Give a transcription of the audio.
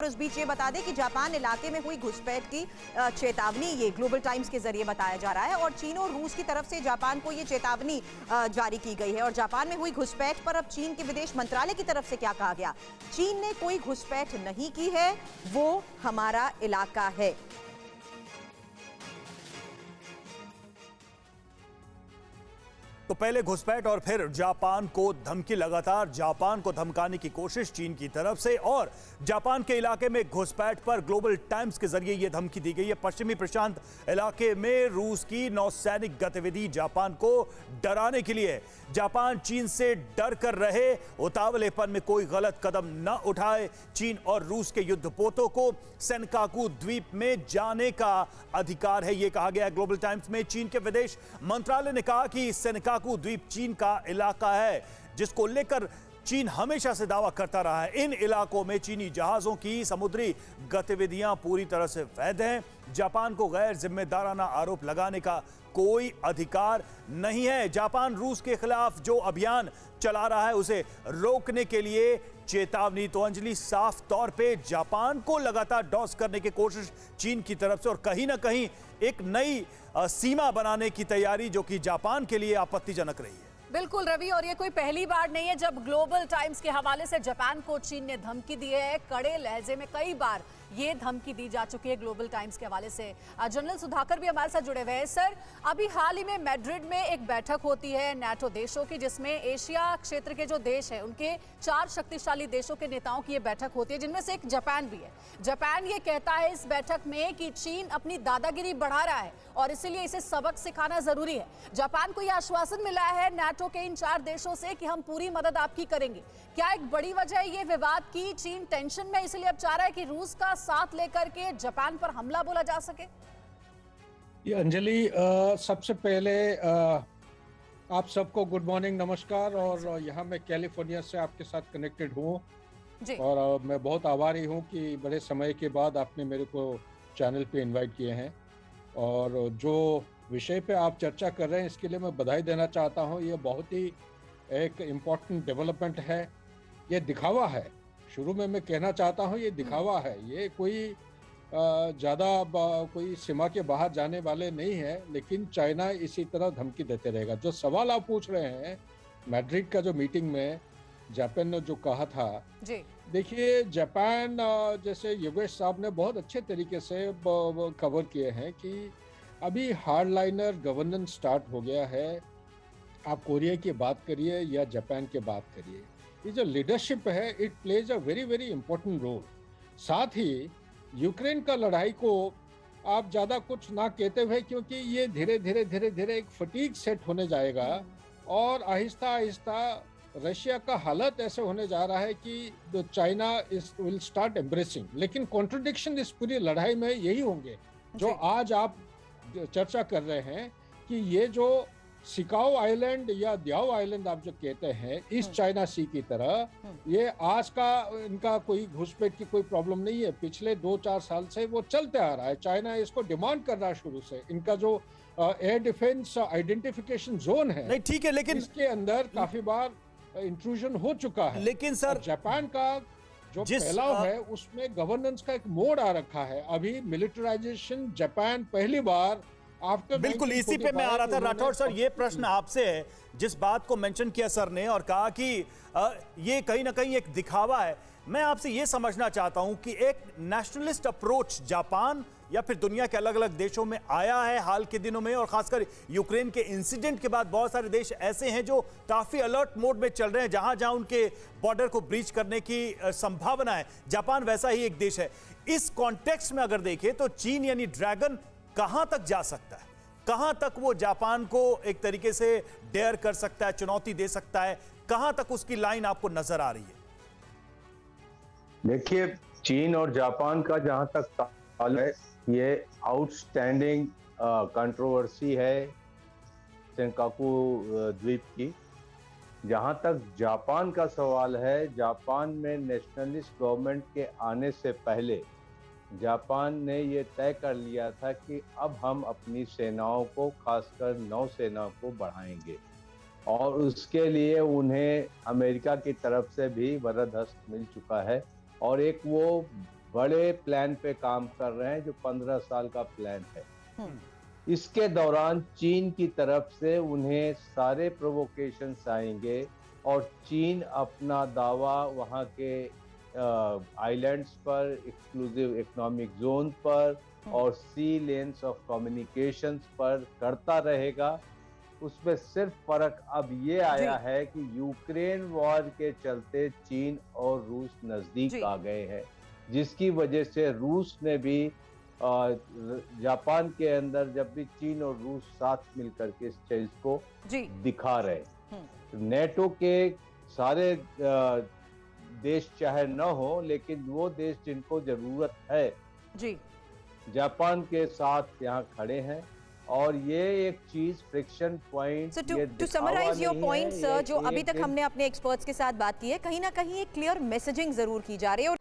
और उस बीच ये बता दें कि जापान इलाके में हुई घुसपैठ की चेतावनी ये ग्लोबल टाइम्स के जरिए बताया जा रहा है और चीन और रूस की तरफ से जापान को ये चेतावनी जारी की गई है। और जापान में हुई घुसपैठ पर अब चीन के विदेश मंत्रालय की तरफ से क्या कहा गया? चीन ने कोई घुसपैठ नहीं की है, वो हमारा इलाका है। तो पहले घुसपैठ और फिर जापान को धमकी, लगातार जापान को धमकाने की कोशिश चीन की तरफ से। और जापान के इलाके में घुसपैठ पर ग्लोबल टाइम्स के जरिए यह धमकी दी गई है। पश्चिमी प्रशांत इलाके में रूस की नौसैनिक गतिविधि जापान को डराने के लिए। जापान चीन से डर कर रहे, उतावलेपन में कोई गलत कदम न उठाए। चीन और रूस के युद्धपोतों को सेनकाकू द्वीप में जाने का अधिकार है, यह कहा गया है ग्लोबल टाइम्स में। चीन के विदेश मंत्रालय ने कहा कि सेनकाकू द्वीप चीन का इलाका है, जिसको लेकर चीन हमेशा से दावा करता रहा है। इन इलाकों में चीनी जहाजों की समुद्री गतिविधियां पूरी तरह से वैध हैं। जापान को गैर जिम्मेदाराना आरोप लगाने का कोई अधिकार नहीं है। जापान रूस के खिलाफ जो अभियान चला रहा है उसे रोकने के लिए चेतावनी। तो अंजलि, साफ तौर पे जापान को लगातार डॉस करने की कोशिश चीन की तरफ से और कहीं ना कहीं एक नई सीमा बनाने की तैयारी, जो कि जापान के लिए आपत्तिजनक रही है। बिल्कुल रवि, और ये कोई पहली बार नहीं है जब ग्लोबल टाइम्स के हवाले से जापान को चीन ने धमकी दी है। कड़े लहजे में कई बार ये धमकी दी जा चुकी है ग्लोबल टाइम्स के हवाले से। जनरल सुधाकर भी हमारे साथ जुड़े हुए हैं। सर, अभी हाल ही में मैड्रिड में एक बैठक होती है नाटो देशों की, जिसमें एशिया क्षेत्र के जो देश हैं उनके 4 शक्तिशाली देशों के नेताओं की ये बैठक होती है, जिनमें से एक जापान भी है। जापान ये कहता है इस बैठक में कि चीन अपनी दादागिरी बढ़ा रहा है और इसीलिए इसे सबक सिखाना जरूरी है। जापान को यह आश्वासन मिला है नाटो के इन 4 देशों से कि हम पूरी मदद आपकी करेंगे। क्या एक बड़ी वजह ये विवाद की चीन टेंशन में इसलिए अब चाह रहा है कि रूस का साथ लेकर के जापान पर हमला बोला जा सके? ये अंजलि, सबसे पहले आप सबको गुड मॉर्निंग, नमस्कार। और यहाँ मैं कैलिफोर्निया से आपके साथ कनेक्टेड हूँ और मैं बहुत आभारी हूँ कि बड़े समय के बाद आपने मेरे को चैनल पे इनवाइट किए हैं। और जो विषय पे आप चर्चा कर रहे हैं इसके लिए मैं बधाई देना चाहता हूँ। ये बहुत ही एक इम्पॉर्टेंट डेवलपमेंट है। ये दिखावा है, शुरू में मैं कहना चाहता हूँ, ये दिखावा है। ये कोई ज़्यादा कोई सीमा के बाहर जाने वाले नहीं है, लेकिन चाइना इसी तरह धमकी देते रहेगा। जो सवाल आप पूछ रहे हैं, मैड्रिड का जो मीटिंग में जापान ने जो कहा था, देखिए जापान, जैसे योगेश साहब ने बहुत अच्छे तरीके से कवर किए हैं कि अभी हार्डलाइनर गवर्नेंस स्टार्ट हो गया है। आप कोरिया की बात करिए या जापान की बात करिए, ये जो लीडरशिप है it plays a very very important role. साथ ही यूक्रेन का लड़ाई को आप ज़्यादा कुछ ना कहते हुए, क्योंकि ये धीरे धीरे एक फटीग सेट होने जाएगा और आहिस्ता आहिस्ता रशिया का हालत ऐसे होने जा रहा है कि चाइना विल स्टार्ट एम्ब्रेसिंग। लेकिन कॉन्ट्रडिक्शन इस पूरी लड़ाई में यही होंगे जो आज आप चर्चा कर रहे हैं कि ये जो सिकाओ आइलैंड या दियाओ आइलैंड आप जो कहते हैं इस चाइना सी की तरह, ये आज का इनका कोई घुसपैठ की कोई प्रॉब्लम नहीं है। पिछले 2-4 साल से वो चलते आ रहा है। चाइना इसको डिमांड कर रहा है शुरू से। इनका जो एयर डिफेंस आइडेंटिफिकेशन जोन है, नहीं ठीक है, लेकिन इसके अंदर काफी बार इंट्रूजन हो चुका है। लेकिन सर, जापान का जो फैलाव है उसमें गवर्नेंस का एक मोड आ रखा है। अभी मिलिटराइजेशन जापान पहली बार आफ्टर, बिल्कुल इसी पे मैं आ रहा था राठौर सर। ये प्रश्न आपसे है, जिस बात को मेंशन किया सर ने और कहा कि ये कहीं ना कहीं एक दिखावा है। मैं आपसे ये समझना चाहता हूं कि एक नेशनलिस्ट अप्रोच जापान या फिर दुनिया के अलग अलग देशों में आया है हाल के दिनों में, और खासकर यूक्रेन के इंसिडेंट के बाद बहुत सारे देश ऐसे हैं जो काफी अलर्ट मोड में चल रहे हैं, जहां जहां उनके बॉर्डर को ब्रीच करने की संभावना है। जापान वैसा ही एक देश है। इस कॉन्टेक्स्ट में अगर देखें तो चीन यानी ड्रैगन कहां तक जा सकता है? कहां तक वो जापान को एक तरीके से डेयर कर सकता है, चुनौती दे सकता है? कहां तक उसकी लाइन आपको नजर आ रही है? देखिए, चीन और जापान का जहां तक सवाल है, ये आउटस्टैंडिंग कंट्रोवर्सी है सेनकाकू द्वीप की। जहां तक जापान का सवाल है, जापान में नेशनलिस्ट गवर्नमेंट के आने से पहले जापान ने ये तय कर लिया था कि अब हम अपनी सेनाओं को, खासकर नौसेना को बढ़ाएंगे, और उसके लिए उन्हें अमेरिका की तरफ से भी वरद हस्त मिल चुका है। और एक वो बड़े प्लान पे काम कर रहे हैं जो 15 साल का प्लान है। इसके दौरान चीन की तरफ से उन्हें सारे प्रोवोकेशंस आएंगे और चीन अपना दावा वहां के आइलैंड्स पर, एक्सक्लूसिव इकोनॉमिक जोन पर और सी लेन्स ऑफ कम्युनिकेशंस पर करता रहेगा। उसमें सिर्फ फर्क अब ये आया है कि यूक्रेन वॉर के चलते चीन और रूस नजदीक आ गए हैं, जिसकी वजह से रूस ने भी जापान के अंदर जब भी चीन और रूस साथ मिलकर के इस चीज को दिखा रहे। नेटो के सारे देश चाहे न हो, लेकिन वो देश जिनको जरूरत है जापान के साथ यहाँ खड़े हैं। और ये एक चीज friction point, to summarise your points, जो अभी तक हमने अपने एक्सपर्ट्स के साथ बात की है, कहीं ना कहीं एक क्लियर मैसेजिंग जरूर की जा रही है और